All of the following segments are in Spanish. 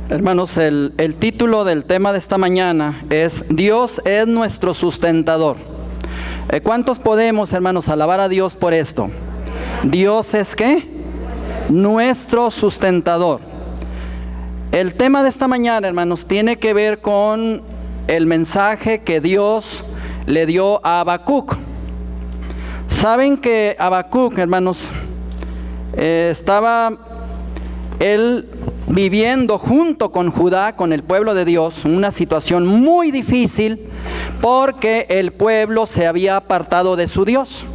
Hermanos, el título del tema de esta mañana es Dios es nuestro sustentador. ¿Cuántos podemos, hermanos, alabar a Dios por esto? Dios es ¿qué? Nuestro sustentador. El tema de esta mañana, hermanos, tiene que ver con el mensaje que Dios le dio a Habacuc. Saben que Habacuc, hermanos, estaba él viviendo junto con Judá, con el pueblo de Dios, una situación muy difícil porque el pueblo se había apartado de su Dios.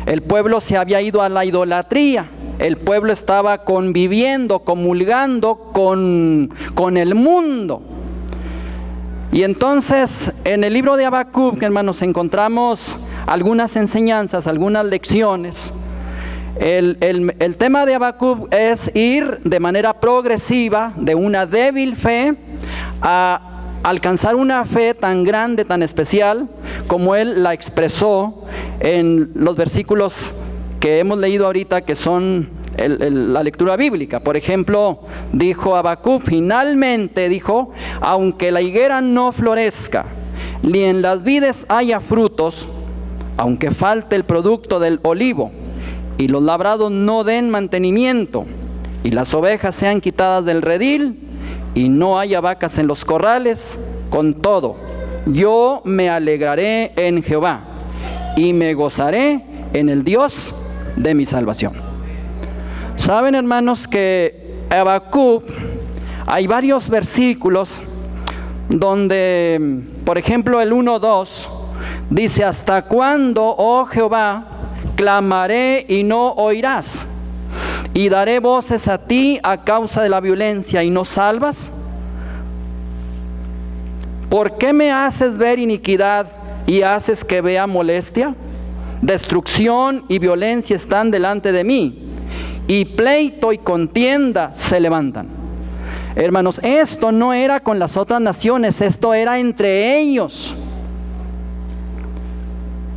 El pueblo se había ido a la idolatría. El pueblo estaba conviviendo, comulgando con el mundo. Y entonces en el libro de Habacuc, hermanos, encontramos algunas enseñanzas, algunas lecciones. El tema de Habacuc es ir de manera progresiva de una débil fe a alcanzar una fe tan grande, tan especial, como él la expresó en los versículos que hemos leído ahorita, que son la lectura bíblica. Por ejemplo, dijo Habacuc, finalmente dijo, aunque la higuera no florezca, ni en las vides haya frutos, aunque falte el producto del olivo, y los labrados no den mantenimiento, y las ovejas sean quitadas del redil, y no haya vacas en los corrales, con todo, yo me alegraré en Jehová, y me gozaré en el Dios de mi salvación. Saben, hermanos, que Habacuc, hay varios versículos donde, por ejemplo, el 1:2 dice, ¿hasta cuándo, oh Jehová, clamaré y no oirás? Y daré voces a ti a causa de la violencia y no salvas. ¿Por qué me haces ver iniquidad y haces que vea molestia? Destrucción y violencia están delante de mí, y pleito y contienda se levantan. Hermanos, esto no era con las otras naciones, esto era entre ellos.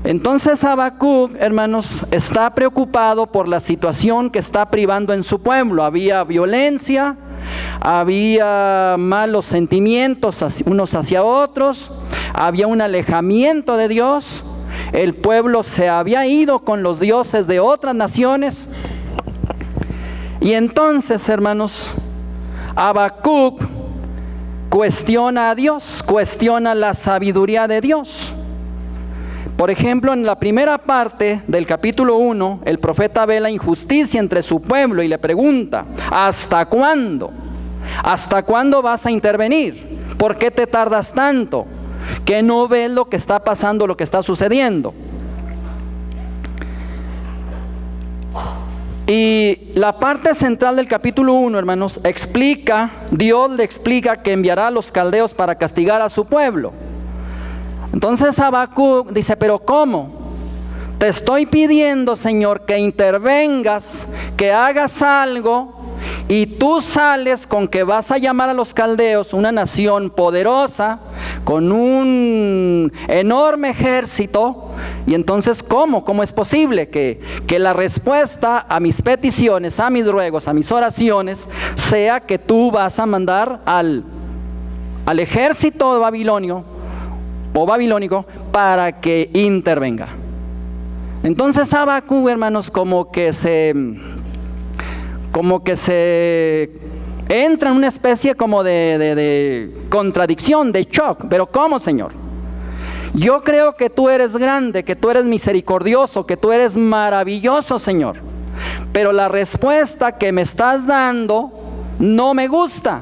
Entonces Habacuc, hermanos, está preocupado por la situación que está privando en su pueblo. Había violencia, había malos sentimientos unos hacia otros, había un alejamiento de Dios. El pueblo se había ido con los dioses de otras naciones. Y entonces, hermanos, Habacuc cuestiona a Dios, cuestiona la sabiduría de Dios. Por ejemplo, en la primera parte del capítulo 1, el profeta ve la injusticia entre su pueblo y le pregunta, ¿hasta cuándo? ¿Hasta cuándo vas a intervenir? ¿Por qué te tardas tanto? ¿Que no ves lo que está pasando, lo que está sucediendo? Y la parte central del capítulo 1, hermanos, Dios le explica que enviará a los caldeos para castigar a su pueblo. Entonces Habacuc dice, ¿pero cómo? Te estoy pidiendo, Señor, que intervengas, que hagas algo, y tú sales con que vas a llamar a los caldeos, una nación poderosa, con un enorme ejército. Y entonces, ¿cómo? ¿Cómo es posible que la respuesta a mis peticiones, a mis ruegos, a mis oraciones, sea que tú vas a mandar al ejército babilónico para que intervenga? Entonces Habacuc, hermanos, como que se entra en una especie como de contradicción, de shock. ¿Pero cómo, Señor? Yo creo que tú eres grande, que tú eres misericordioso, que tú eres maravilloso, Señor, pero la respuesta que me estás dando no me gusta.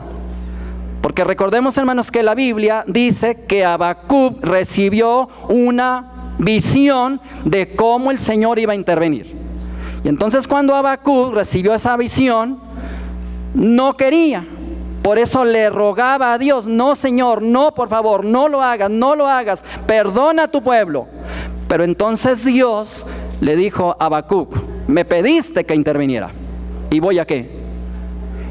Porque recordemos, hermanos, que la Biblia dice que Habacuc recibió una visión de cómo el Señor iba a intervenir. Y entonces cuando Habacuc recibió esa visión, no quería. Por eso le rogaba a Dios, no, Señor, no, por favor, no lo hagas, perdona a tu pueblo. Pero entonces Dios le dijo a Habacuc, me pediste que interviniera. ¿Y voy a qué?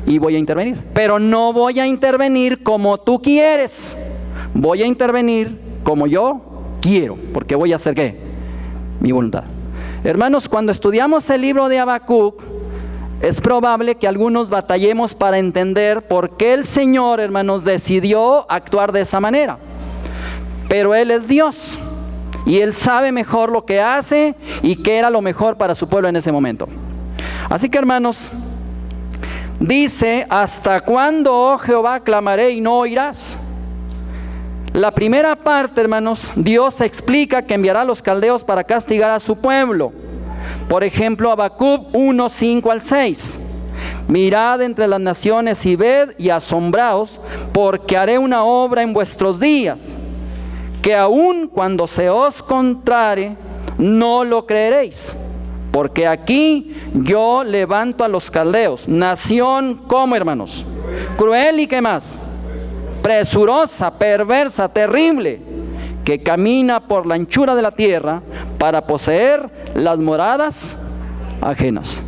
Y voy a intervenir. Pero no voy a intervenir como tú quieres. Voy a intervenir como yo quiero. Porque voy a hacer ¿qué? Mi voluntad. Hermanos, cuando estudiamos el libro de Habacuc, es probable que algunos batallemos para entender por qué el Señor, hermanos, decidió actuar de esa manera. Pero Él es Dios y Él sabe mejor lo que hace y qué era lo mejor para su pueblo en ese momento. Así que, hermanos, dice: ¿hasta cuándo, oh Jehová, clamaré y no oirás? La primera parte, hermanos, Dios explica que enviará a los caldeos para castigar a su pueblo. Por ejemplo, Habacuc 1, 5 al 6. Mirad entre las naciones y ved y asombraos, porque haré una obra en vuestros días, que aun cuando se os contare, no lo creeréis. Porque aquí yo levanto a los caldeos, nación, ¿cómo, hermanos? Cruel y ¿qué más? Presurosa, perversa, terrible, que camina por la anchura de la tierra para poseer las moradas ajenas.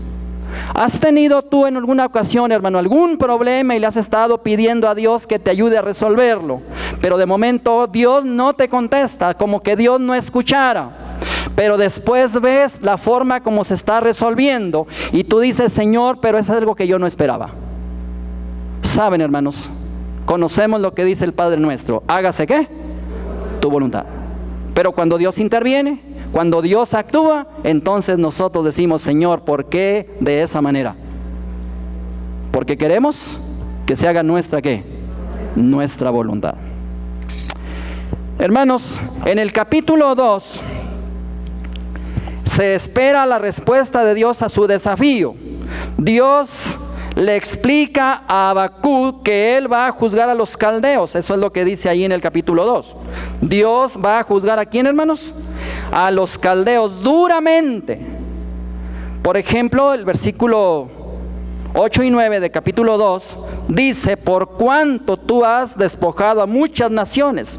¿Has tenido tú en alguna ocasión, hermano, algún problema y le has estado pidiendo a Dios que te ayude a resolverlo? Pero de momento Dios no te contesta, como que Dios no escuchara. Pero después ves la forma como se está resolviendo y tú dices: Señor, pero es algo que yo no esperaba. Saben, hermanos, conocemos lo que dice el Padre nuestro: hágase ¿qué? Tu voluntad. Pero cuando Dios interviene, cuando Dios actúa, entonces nosotros decimos: Señor, ¿por qué de esa manera? Porque queremos que se haga nuestra ¿qué? Nuestra voluntad. Hermanos, en el capítulo 2 se espera la respuesta de Dios a su desafío. Dios le explica a Habacuc que él va a juzgar a los caldeos. Eso es lo que dice ahí en el capítulo 2. Dios va a juzgar ¿a quién, hermanos? A los caldeos duramente. Por ejemplo, el versículo 8 y 9 de capítulo 2 dice: por cuanto tú has despojado a muchas naciones,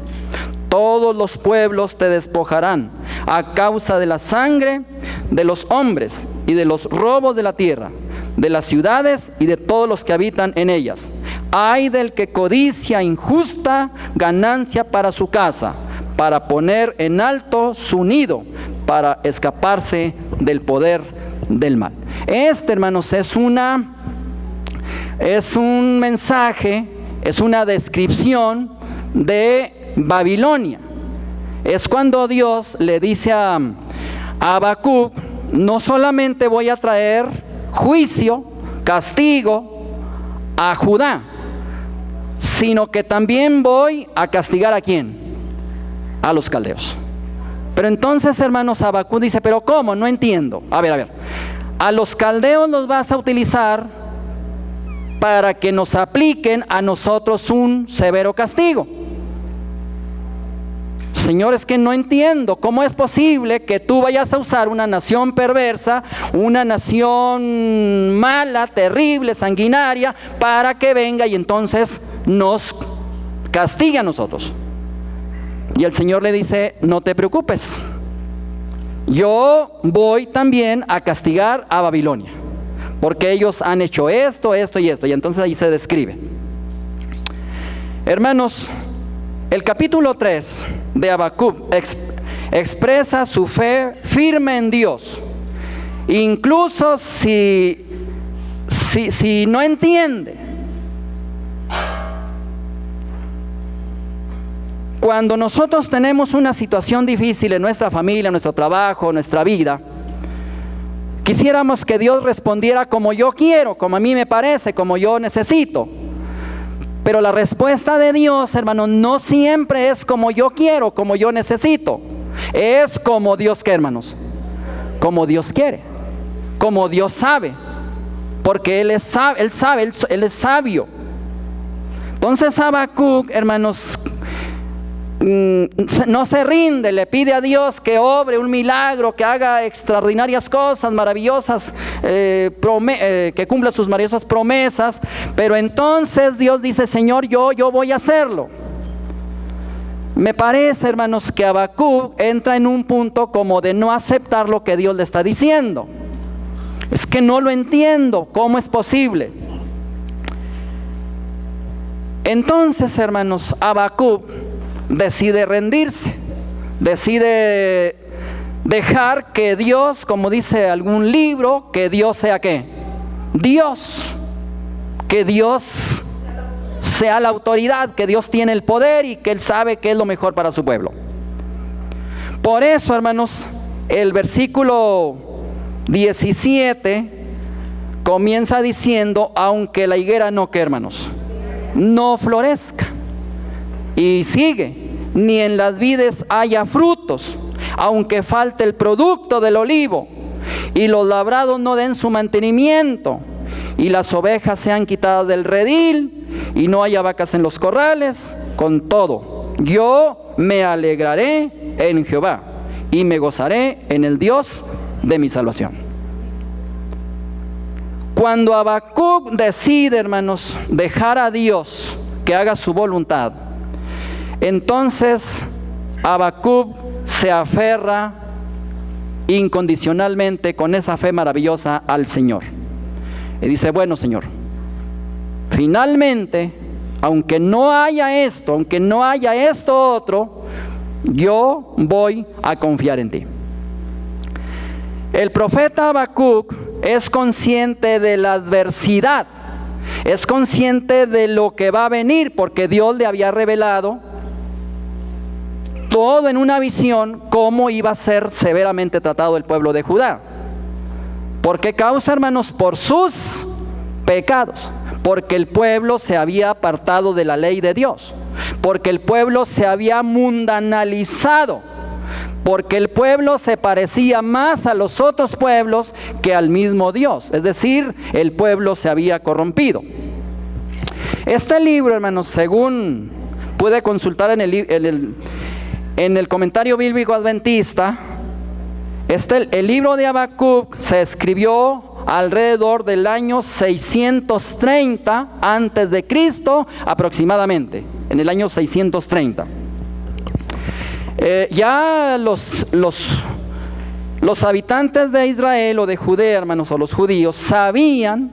todos los pueblos te despojarán a causa de la sangre de los hombres y de los robos de la tierra, de las ciudades y de todos los que habitan en ellas. Ay del que codicia injusta ganancia para su casa, para poner en alto su nido, para escaparse del poder del mal. Hermanos, es un mensaje, es una descripción de Babilonia. Es cuando Dios le dice a Habacuc: no solamente voy a traer juicio, castigo a Judá, sino que también voy a castigar ¿a quién? A los caldeos. Pero entonces, hermanos, Habacuc dice: pero ¿cómo? No entiendo. A ver, a los caldeos los vas a utilizar para que nos apliquen a nosotros un severo castigo. Señor, es que no entiendo cómo es posible que tú vayas a usar una nación perversa, una nación mala, terrible, sanguinaria, para que venga y entonces nos castigue a nosotros. Y el Señor le dice: no te preocupes, yo voy también a castigar a Babilonia, porque ellos han hecho esto, esto y esto. Y entonces ahí se describe. Hermanos, el capítulo 3 de Habacuc expresa su fe firme en Dios. Incluso si no entiende. Cuando nosotros tenemos una situación difícil en nuestra familia, en nuestro trabajo, en nuestra vida, quisiéramos que Dios respondiera como yo quiero, como a mí me parece, como yo necesito. Pero la respuesta de Dios, hermanos, no siempre es como yo quiero, como yo necesito. Es como Dios quiere, hermanos. Como Dios quiere. Como Dios sabe. Porque Él es sabio. Entonces Habacuc, hermanos, no se rinde, le pide a Dios que obre un milagro, que haga extraordinarias cosas maravillosas, que cumpla sus maravillosas promesas. Pero entonces Dios dice: Señor, yo voy a hacerlo. Me parece, hermanos, que Habacuc entra en un punto como de no aceptar lo que Dios le está diciendo. Es que no lo entiendo, ¿cómo es posible? Entonces, hermanos, Habacuc decide rendirse, decide dejar que Dios, como dice algún libro, que Dios sea ¿qué? Dios, que Dios sea la autoridad, que Dios tiene el poder y que Él sabe qué es lo mejor para su pueblo. Por eso, hermanos, el versículo 17 comienza diciendo, aunque la higuera no, ¿qué, hermanos? No florezca. Y sigue, ni en las vides haya frutos, aunque falte el producto del olivo, y los labrados no den su mantenimiento, y las ovejas sean quitadas del redil, y no haya vacas en los corrales. Con todo, yo me alegraré en Jehová, y me gozaré en el Dios de mi salvación. Cuando Habacuc decide, hermanos, dejar a Dios que haga su voluntad, entonces Habacuc se aferra incondicionalmente con esa fe maravillosa al Señor. Y dice, bueno, Señor, finalmente, aunque no haya esto, aunque no haya esto otro, yo voy a confiar en ti. El profeta Habacuc es consciente de la adversidad, es consciente de lo que va a venir, porque Dios le había revelado todo en una visión cómo iba a ser severamente tratado el pueblo de Judá. ¿Por qué causa, hermanos? Por sus pecados, porque el pueblo se había apartado de la ley de Dios, porque el pueblo se había mundanalizado, porque el pueblo se parecía más a los otros pueblos que al mismo Dios, es decir, el pueblo se había corrompido. Este libro, hermanos, según pude consultar en el comentario bíblico adventista, el libro de Habacuc se escribió alrededor del año 630 antes de Cristo, aproximadamente, en el año 630. Ya los habitantes de Israel o de Judea, hermanos, o los judíos, sabían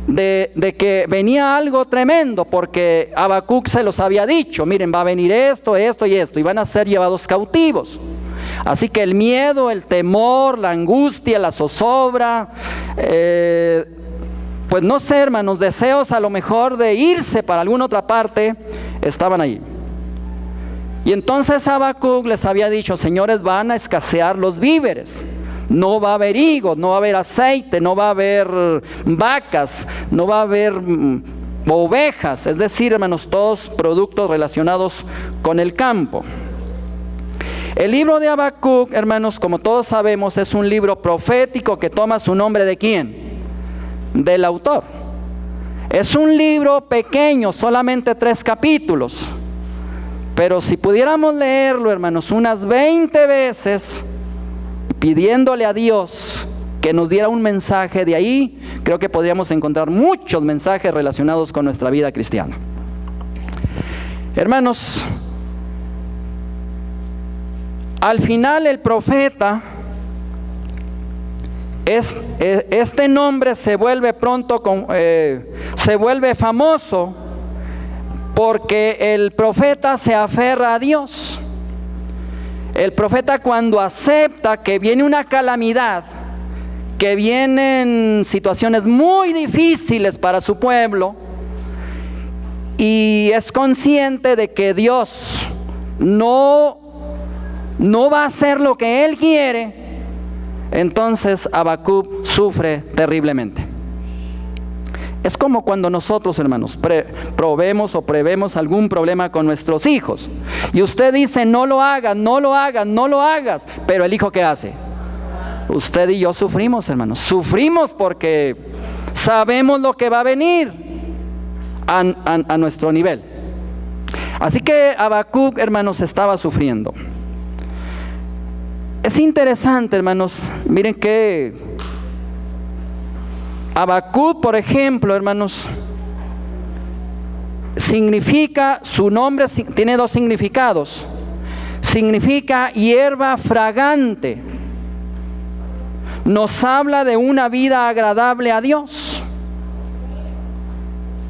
de que venía algo tremendo, porque Habacuc se los había dicho, miren, va a venir esto, esto y esto, y van a ser llevados cautivos. Así que el miedo, el temor, la angustia, la zozobra, pues no sé, hermanos, deseos a lo mejor de irse para alguna otra parte, estaban ahí. Y entonces Habacuc les había dicho, señores, van a escasear los víveres. No va a haber higos, no va a haber aceite, no va a haber vacas, no va a haber ovejas. Es decir, hermanos, todos productos relacionados con el campo. El libro de Habacuc, hermanos, como todos sabemos, es un libro profético que toma su nombre ¿de quién? Del autor. Es un libro pequeño, solamente 3 capítulos. Pero si pudiéramos leerlo, hermanos, unas 20 veces, pidiéndole a Dios que nos diera un mensaje de ahí, creo que podríamos encontrar muchos mensajes relacionados con nuestra vida cristiana. Hermanos, al final el profeta, este nombre se vuelve pronto, se vuelve famoso, porque el profeta se aferra a Dios. El profeta, cuando acepta que viene una calamidad, que vienen situaciones muy difíciles para su pueblo, y es consciente de que Dios no va a hacer lo que Él quiere, entonces Habacuc sufre terriblemente. Es como cuando nosotros, hermanos, prevemos algún problema con nuestros hijos. Y usted dice, no lo hagas, no lo hagas, no lo hagas. Pero el hijo, ¿qué hace? Usted y yo sufrimos, hermanos. Sufrimos porque sabemos lo que va a venir a nuestro nivel. Así que Habacuc, hermanos, estaba sufriendo. Es interesante, hermanos, miren que Habacuc, por ejemplo, hermanos, significa, su nombre tiene 2 significados. Significa hierba fragante. Nos habla de una vida agradable a Dios.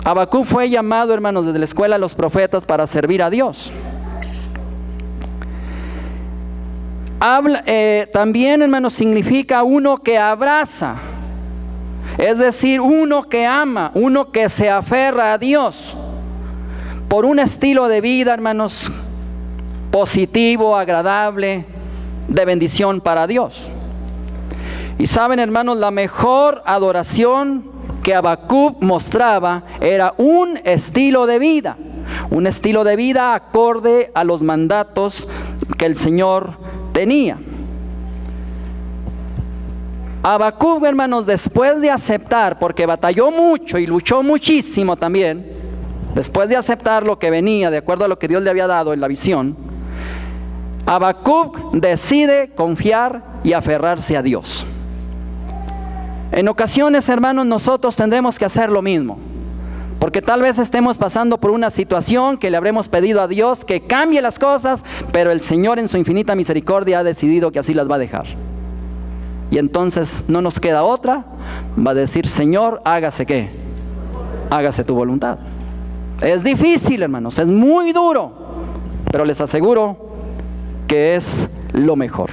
Habacuc fue llamado, hermanos, desde la escuela de los profetas para servir a Dios. También, hermanos, significa uno que abraza. Es decir, uno que ama, uno que se aferra a Dios por un estilo de vida, hermanos, positivo, agradable, de bendición para Dios. Y saben, hermanos, la mejor adoración que Habacuc mostraba era un estilo de vida acorde a los mandatos que el Señor tenía. Habacuc, hermanos, después de aceptar, porque batalló mucho y luchó muchísimo también, después de aceptar lo que venía, de acuerdo a lo que Dios le había dado en la visión, Habacuc decide confiar y aferrarse a Dios. En ocasiones, hermanos, nosotros tendremos que hacer lo mismo, porque tal vez estemos pasando por una situación que le habremos pedido a Dios que cambie las cosas, pero el Señor en su infinita misericordia ha decidido que así las va a dejar. Y entonces no nos queda otra, va a decir: Señor, hágase ¿qué? Hágase tu voluntad. Es difícil, hermanos, es muy duro, pero les aseguro que es lo mejor.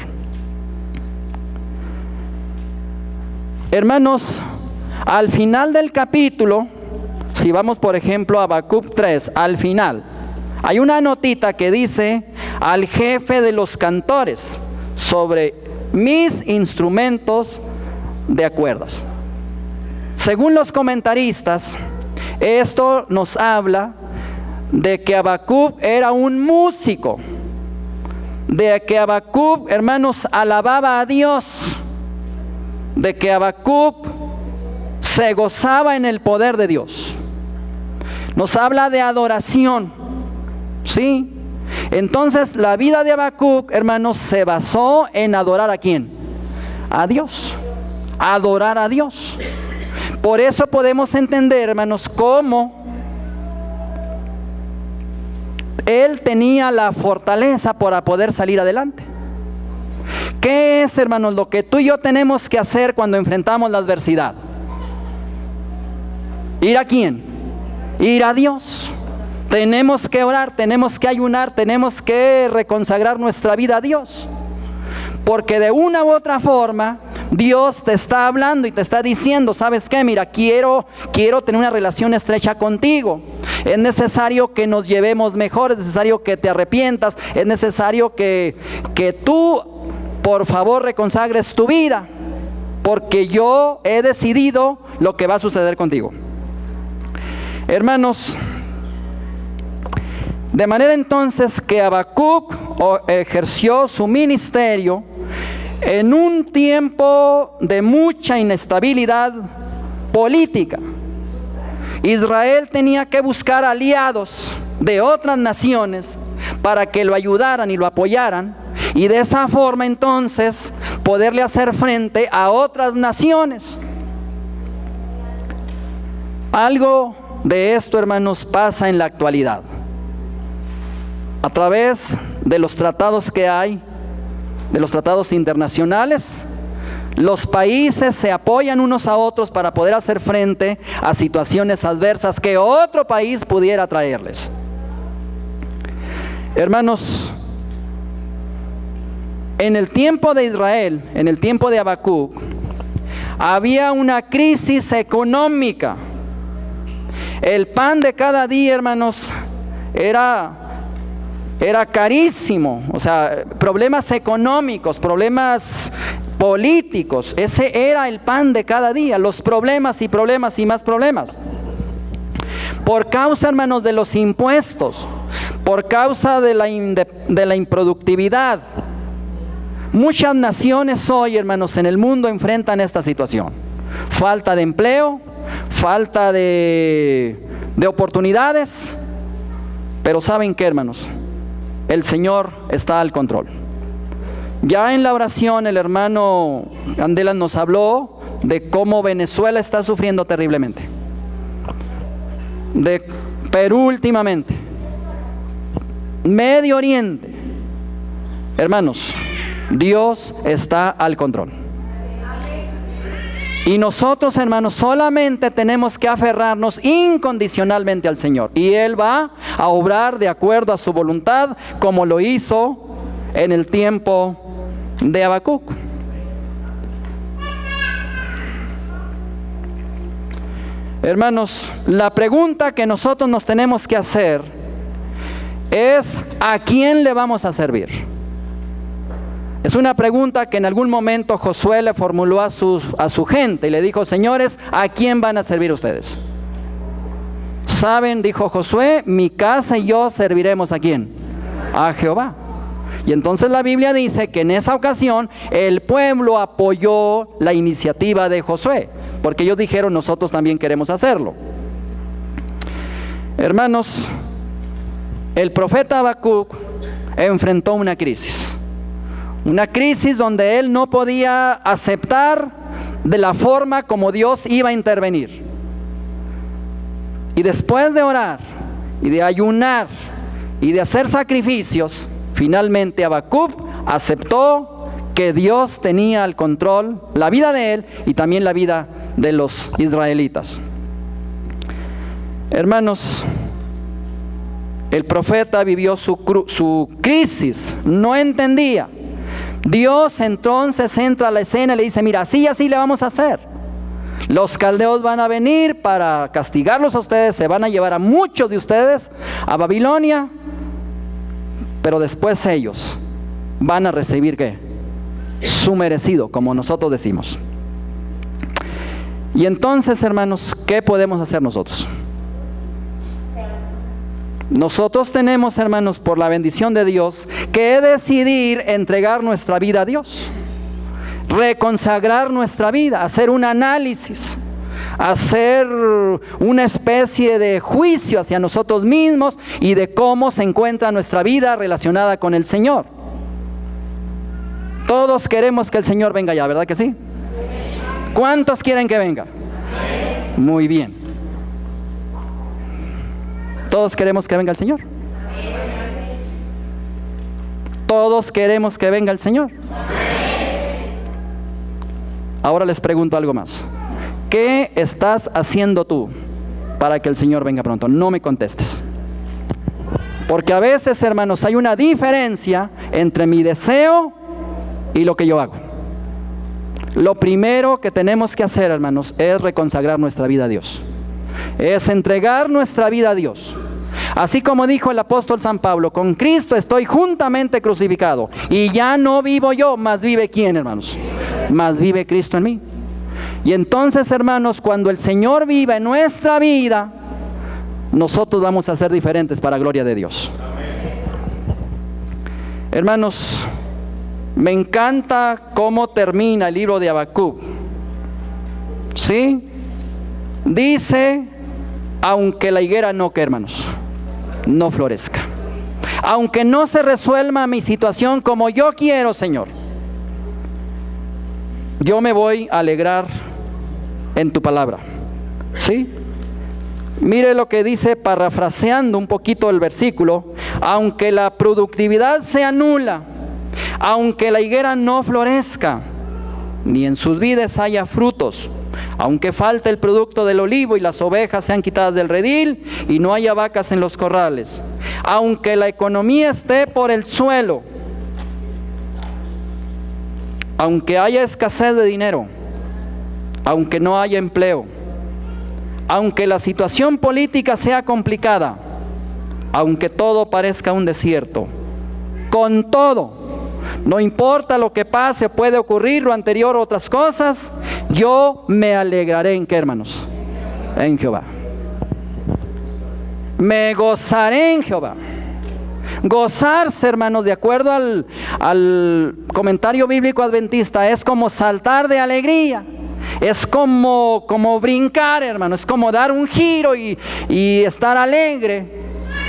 Hermanos, al final del capítulo, si vamos por ejemplo a Habacuc 3, al final, hay una notita que dice: al jefe de los cantores, sobre mis instrumentos de cuerdas. Según los comentaristas, esto nos habla de que Habacuc era un músico, de que Habacuc, hermanos, alababa a Dios, de que Habacuc se gozaba en el poder de Dios. Nos habla de adoración, ¿sí? Entonces la vida de Habacuc, hermanos, se basó en adorar ¿a quién? A Dios. Adorar a Dios. Por eso podemos entender, hermanos, cómo él tenía la fortaleza para poder salir adelante. ¿Qué es, hermanos, lo que tú y yo tenemos que hacer cuando enfrentamos la adversidad? ¿Ir a quién? Ir a Dios. Tenemos que orar, tenemos que ayunar, tenemos que reconsagrar nuestra vida a Dios. Porque de una u otra forma, Dios te está hablando y te está diciendo: ¿sabes qué? Mira, quiero tener una relación estrecha contigo. Es necesario que nos llevemos mejor, es necesario que te arrepientas, es necesario que tú, por favor, reconsagres tu vida, porque yo he decidido lo que va a suceder contigo. Hermanos, de manera entonces que Habacuc ejerció su ministerio en un tiempo de mucha inestabilidad política. Israel tenía que buscar aliados de otras naciones para que lo ayudaran y lo apoyaran, y de esa forma entonces poderle hacer frente a otras naciones. Algo de esto, hermanos, pasa en la actualidad. A través de los tratados que hay, de los tratados internacionales, los países se apoyan unos a otros para poder hacer frente a situaciones adversas que otro país pudiera traerles. Hermanos, en el tiempo de Israel, en el tiempo de Habacuc, había una crisis económica. El pan de cada día, hermanos, era carísimo. O sea, problemas económicos, problemas políticos, ese era el pan de cada día. Los problemas y problemas y más problemas. Por causa, hermanos, de los impuestos, por causa de la improductividad, muchas naciones hoy, hermanos, en el mundo enfrentan esta situación. Falta de empleo, falta de oportunidades. Pero ¿saben qué, hermanos? El Señor está al control. Ya en la oración el hermano Candela nos habló de cómo Venezuela está sufriendo terriblemente, de Perú últimamente, Medio Oriente. Hermanos, Dios está al control. Y nosotros, hermanos, solamente tenemos que aferrarnos incondicionalmente al Señor. Y Él va a obrar de acuerdo a su voluntad, como lo hizo en el tiempo de Habacuc. Hermanos, la pregunta que nosotros nos tenemos que hacer es: ¿a quién le vamos a servir? Es una pregunta que en algún momento Josué le formuló a su gente y le dijo: señores, ¿a quién van a servir ustedes? ¿Saben? Dijo Josué: mi casa y yo serviremos ¿a quién? A Jehová. Y entonces la Biblia dice que en esa ocasión el pueblo apoyó la iniciativa de Josué, porque ellos dijeron: nosotros también queremos hacerlo. Hermanos, el profeta Habacuc enfrentó una crisis donde él no podía aceptar de la forma como Dios iba a intervenir. Y después de orar y de ayunar y de hacer sacrificios, finalmente Habacuc aceptó que Dios tenía al control la vida de él y también la vida de los israelitas. Hermanos, el profeta vivió su crisis, no entendía. Dios entonces entra a la escena y le dice: mira, así y así le vamos a hacer. Los caldeos van a venir para castigarlos a ustedes, se van a llevar a muchos de ustedes a Babilonia, pero después ellos van a recibir ¿qué? Su merecido, como nosotros decimos. Y entonces, hermanos, ¿qué podemos hacer nosotros? Nosotros tenemos, hermanos, por la bendición de Dios, que decidir entregar nuestra vida a Dios, reconsagrar nuestra vida, hacer un análisis, hacer una especie de juicio hacia nosotros mismos y de cómo se encuentra nuestra vida relacionada con el Señor. Todos queremos que el Señor venga ya, ¿verdad que sí? ¿Cuántos quieren que venga? Muy bien. Todos queremos que venga el Señor. Todos queremos que venga el Señor. Ahora les pregunto algo más. ¿Qué estás haciendo tú para que el Señor venga pronto? No me contestes. Porque a veces, hermanos, hay una diferencia entre mi deseo y lo que yo hago. Lo primero que tenemos que hacer, hermanos, es reconsagrar nuestra vida a Dios. Es entregar nuestra vida a Dios. Así como dijo el apóstol San Pablo: con Cristo estoy juntamente crucificado, y ya no vivo yo, mas vive ¿quién, hermanos? Mas vive Cristo en mí. Y entonces, hermanos, cuando el Señor viva en nuestra vida, nosotros vamos a ser diferentes para la gloria de Dios. Hermanos, me encanta cómo termina el libro de Habacuc. ¿Sí? Dice: aunque la higuera no, ¿qué, hermanos? No florezca. Aunque no se resuelva mi situación como yo quiero, Señor, yo me voy a alegrar en tu palabra. ¿Sí? Mire lo que dice, parafraseando un poquito el versículo: aunque la productividad sea nula, aunque la higuera no florezca, ni en sus vides haya frutos, aunque falte el producto del olivo y las ovejas sean quitadas del redil y no haya vacas en los corrales, aunque la economía esté por el suelo, aunque haya escasez de dinero, aunque no haya empleo, aunque la situación política sea complicada, aunque todo parezca un desierto, con todo, no importa lo que pase, puede ocurrir lo anterior o otras cosas, yo me alegraré ¿en qué, hermanos? En Jehová. Me gozaré en Jehová. Gozarse, hermanos, de acuerdo al comentario bíblico adventista, es como saltar de alegría. Es como brincar, hermano. Es como dar un giro y estar alegre.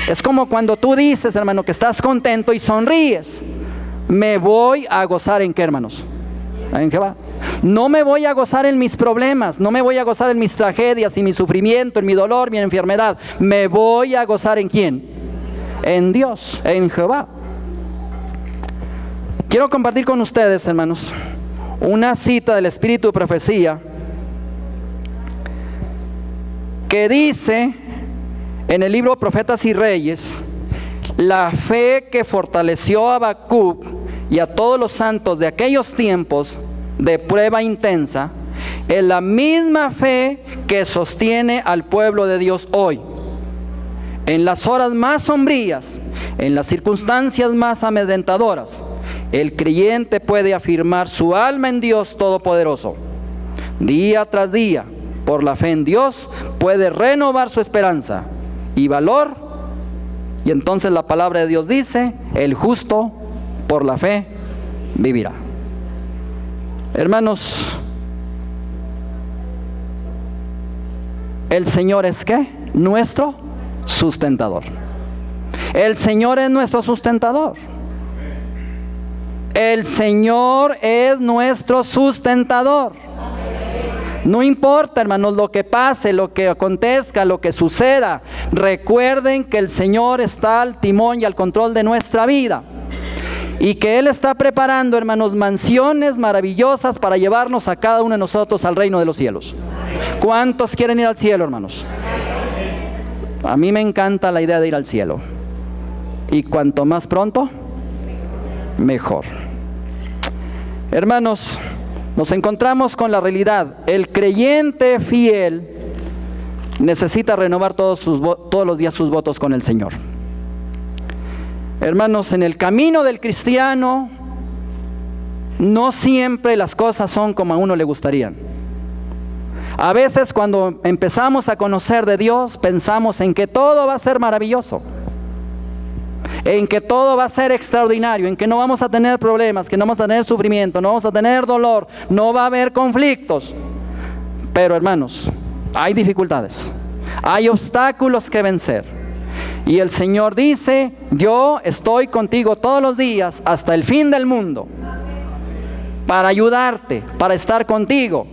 Es como cuando tú dices, hermano, que estás contento y sonríes. Me voy a gozar ¿en qué, hermanos? En Jehová. No me voy a gozar en mis problemas, no me voy a gozar en mis tragedias y mi sufrimiento, en mi dolor, mi enfermedad. Me voy a gozar ¿en quién? En Dios, en Jehová. Quiero compartir con ustedes, hermanos, una cita del Espíritu de Profecía que dice en el libro Profetas y Reyes: la fe que fortaleció a Habacuc y a todos los santos de aquellos tiempos de prueba intensa, Es la misma fe que sostiene al pueblo de Dios hoy. En las horas más sombrías, en las circunstancias más amedrentadoras, el creyente puede afirmar su alma en Dios Todopoderoso. Día tras día, por la fe en Dios, puede renovar su esperanza y valor. Y entonces la palabra de Dios dice: el justo por la fe vivirá. Hermanos, el Señor es ¿qué? Nuestro sustentador. El Señor es nuestro sustentador. El Señor es nuestro sustentador. No importa, hermanos, lo que pase, lo que acontezca, lo que suceda. Recuerden que el Señor está al timón y al control de nuestra vida. Y que Él está preparando, hermanos, mansiones maravillosas para llevarnos a cada uno de nosotros al reino de los cielos. ¿Cuántos quieren ir al cielo, hermanos? A mí me encanta la idea de ir al cielo. Y cuanto más pronto, mejor. Hermanos, nos encontramos con la realidad. El creyente fiel necesita renovar todos los días sus votos con el Señor. Hermanos, en el camino del cristiano no siempre las cosas son como a uno le gustarían. A veces cuando empezamos a conocer de Dios, pensamos en que todo va a ser maravilloso, en que todo va a ser extraordinario, en que no vamos a tener problemas, que no vamos a tener sufrimiento, no vamos a tener dolor, no va a haber conflictos. Pero hermanos, hay dificultades, hay obstáculos que vencer. Y el Señor dice: yo estoy contigo todos los días hasta el fin del mundo, para ayudarte, para estar contigo,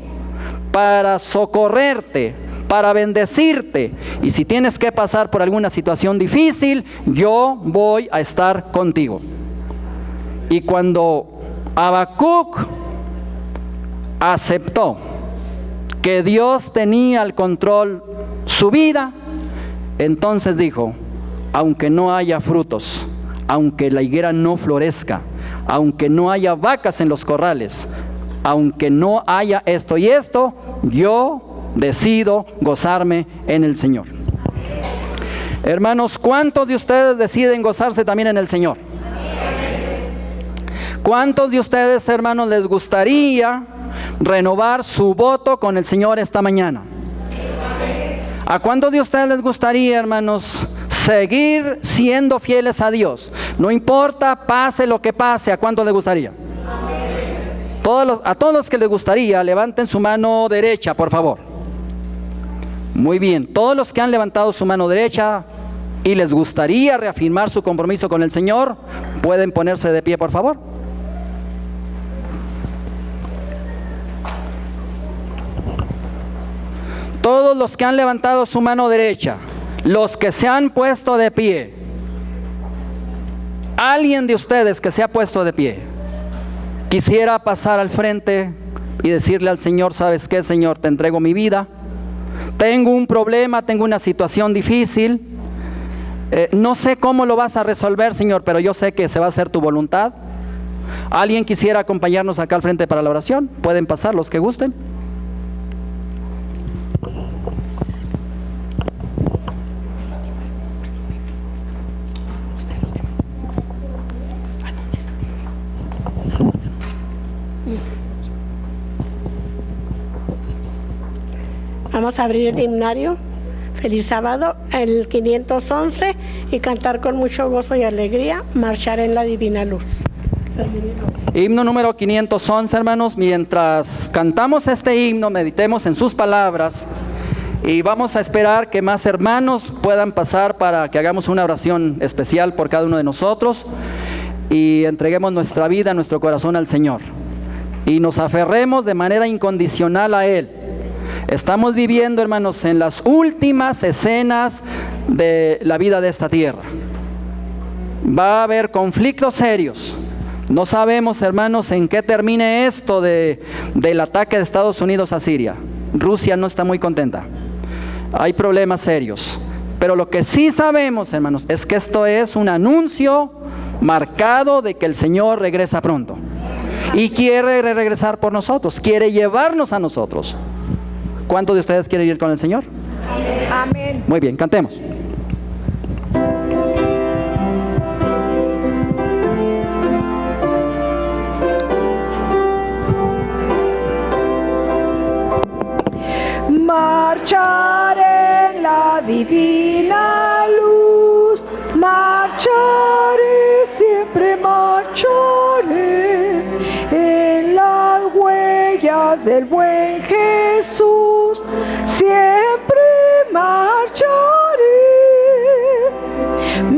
para socorrerte, para bendecirte. Y si tienes que pasar por alguna situación difícil, yo voy a estar contigo. Y cuando Habacuc aceptó que Dios tenía al control su vida, entonces dijo: aunque no haya frutos, aunque la higuera no florezca, aunque no haya vacas en los corrales, aunque no haya esto y esto, yo decido gozarme en el Señor. Hermanos, ¿cuántos de ustedes deciden gozarse también en el Señor? ¿Cuántos de ustedes, hermanos, les gustaría renovar su voto con el Señor esta mañana? ¿A cuántos de ustedes les gustaría, hermanos, seguir siendo fieles a Dios? No importa, pase lo que pase. ¿A cuántos les gustaría? A todos los que les gustaría, levanten su mano derecha, por favor. Muy bien, todos los que han levantado su mano derecha y les gustaría reafirmar su compromiso con el Señor, pueden ponerse de pie, por favor. Todos los que han levantado su mano derecha, los que se han puesto de pie, alguien de ustedes que se ha puesto de pie, quisiera pasar al frente y decirle al Señor: ¿sabes qué, Señor? Te entrego mi vida. Tengo un problema, tengo una situación difícil. No sé cómo lo vas a resolver, Señor, pero yo sé que se va a hacer tu voluntad. ¿Alguien quisiera acompañarnos acá al frente para la oración? Pueden pasar los que gusten. Vamos a abrir el himnario. Feliz sábado, el 511, y cantar con mucho gozo y alegría, marchar en la divina luz. Himno número 511, hermanos. Mientras cantamos este himno, meditemos en sus palabras y vamos a esperar que más hermanos puedan pasar para que hagamos una oración especial por cada uno de nosotros y entreguemos nuestra vida, nuestro corazón al Señor y nos aferremos de manera incondicional a Él. Estamos viviendo, hermanos, en las últimas escenas de la vida de esta tierra. Va a haber conflictos serios. No sabemos, hermanos, en qué termine esto del ataque de Estados Unidos a Siria. Rusia no está muy contenta. Hay problemas serios. Pero lo que sí sabemos, hermanos, es que esto es un anuncio marcado de que el Señor regresa pronto. Y quiere regresar por nosotros, quiere llevarnos a nosotros. ¿Cuántos de ustedes quieren ir con el Señor? Amén. Muy bien, cantemos. Marcharé en la divina luz, marcharé, siempre marcharé en las huellas del buen Jesús, siempre marcharé,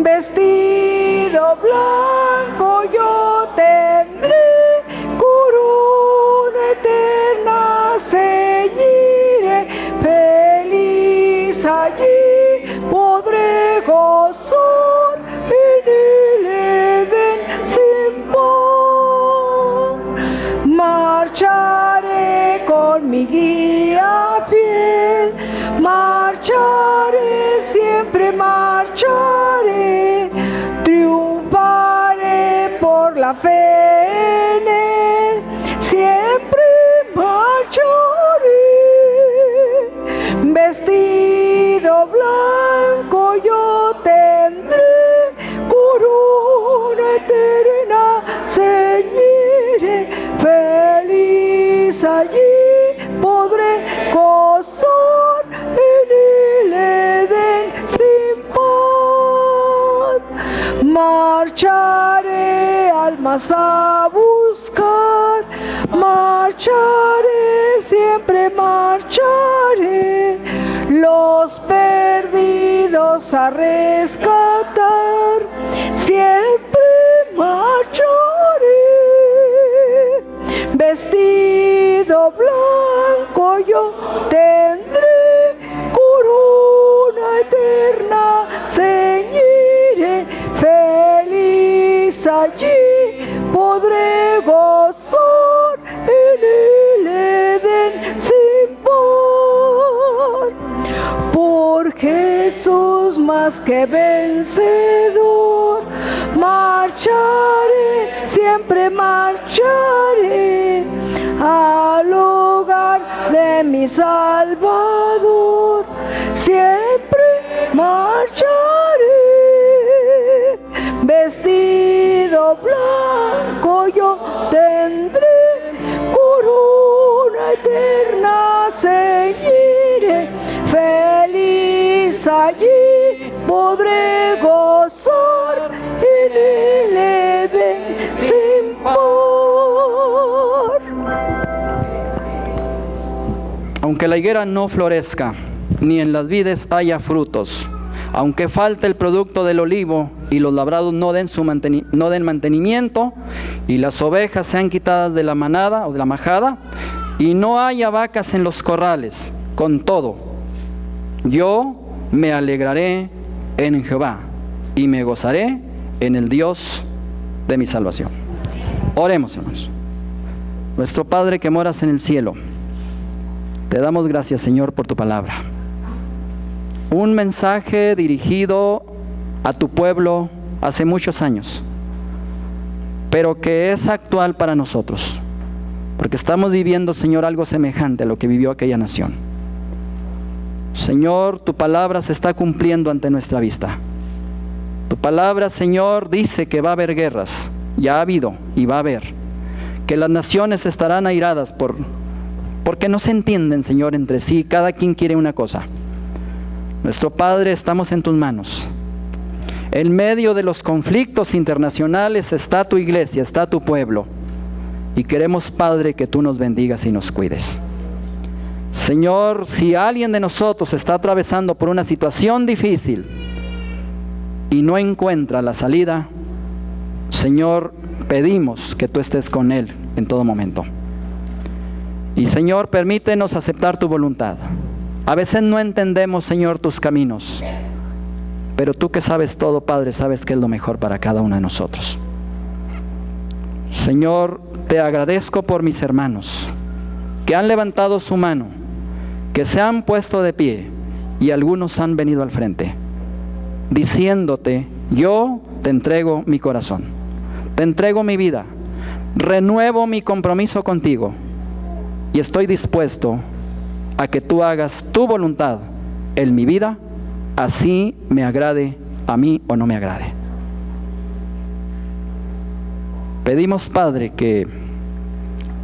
vestido blanco yo tendré, corona eterna ceñiré, feliz allí podré gozar en el Edén sin par. Marcharé con mi guía fiel, marcharé, siempre marcharé, triunfaré por la fe en él, siempre marcharé, vestido blanco yo tendré, corona eterna ceñiré, feliz allí podré gozar en el Edén sin par. Marcharé almas a buscar, marcharé, siempre marcharé, los perdidos a rescatar, siempre marcharé, vestido blanco yo tendré, corona eterna ceñiré, feliz allí podré gozar en el Edén sin par. Por Jesús más que vencedor, marcharé, siempre marcharé al hogar de mi Salvador, siempre marcharé, vestido blanco yo tendré, corona eterna ceñiré, feliz allí podré gozar en el Edén sin par. Aunque la higuera no florezca, ni en las vides haya frutos, aunque falte el producto del olivo y los labrados no den mantenimiento, y las ovejas sean quitadas de la manada o de la majada, y no haya vacas en los corrales, con todo, yo me alegraré en Jehová y me gozaré en el Dios de mi salvación. Oremos, hermanos. Nuestro Padre que moras en el cielo, te damos gracias, Señor, por tu palabra. Un mensaje dirigido a tu pueblo hace muchos años, pero que es actual para nosotros, porque estamos viviendo, Señor, algo semejante a lo que vivió aquella nación. Señor, tu palabra se está cumpliendo ante nuestra vista. Tu palabra, Señor, dice que va a haber guerras, ya ha habido y va a haber, que las naciones estarán airadas porque no se entienden, Señor, entre sí, cada quien quiere una cosa. Nuestro Padre, estamos en tus manos. En medio de los conflictos internacionales está tu iglesia, está tu pueblo. Y queremos, Padre, que tú nos bendigas y nos cuides. Señor, si alguien de nosotros está atravesando por una situación difícil y no encuentra la salida, Señor, pedimos que tú estés con él en todo momento. Y Señor, permítenos aceptar tu voluntad. A veces no entendemos, Señor, tus caminos, pero tú que sabes todo, Padre, sabes que es lo mejor para cada uno de nosotros. Señor, te agradezco por mis hermanos que han levantado su mano, que se han puesto de pie y algunos han venido al frente, diciéndote: yo te entrego mi corazón, te entrego mi vida, renuevo mi compromiso contigo y estoy dispuesto a que tú hagas tu voluntad en mi vida, así me agrade a mí o no me agrade. Pedimos, Padre, que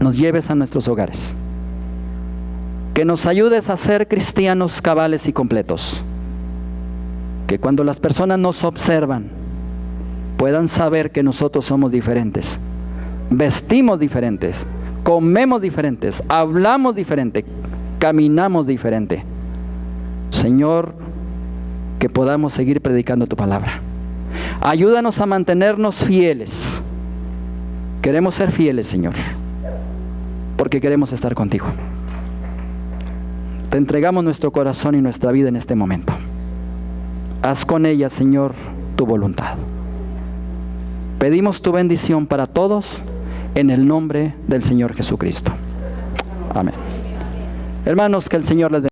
nos lleves a nuestros hogares, que nos ayudes a ser cristianos cabales y completos, que cuando las personas nos observan puedan saber que nosotros somos diferentes, vestimos diferentes, comemos diferentes, hablamos diferente, caminamos diferente. Señor, que podamos seguir predicando tu palabra. Ayúdanos a mantenernos fieles. Queremos ser fieles, Señor, porque queremos estar contigo. Te entregamos nuestro corazón y nuestra vida en este momento. Haz con ella, Señor, tu voluntad. Pedimos tu bendición para todos en el nombre del Señor Jesucristo. Amén. Hermanos, que el Señor les bendiga.